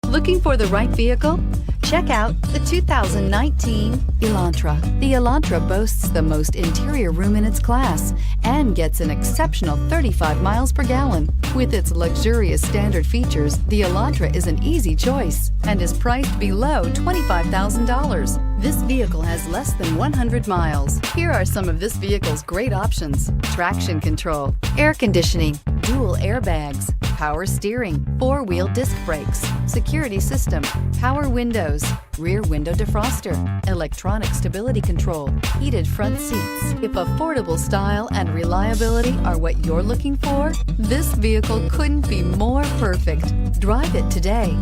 Looking for the right vehicle? Check out the 2019 Elantra. The Elantra boasts the most interior room in its class and gets an exceptional 35 miles per gallon. With its luxurious standard features, the Elantra is an easy choice and is priced below $25,000. This vehicle has less than 100 miles. Here are some of this vehicle's great options: traction control, air conditioning, dual airbags, power steering, four-wheel disc brakes, security system, power windows, rear window defroster, electronic stability control, heated front seats. If affordable style and reliability are what you're looking for, this vehicle couldn't be more perfect. Drive it today.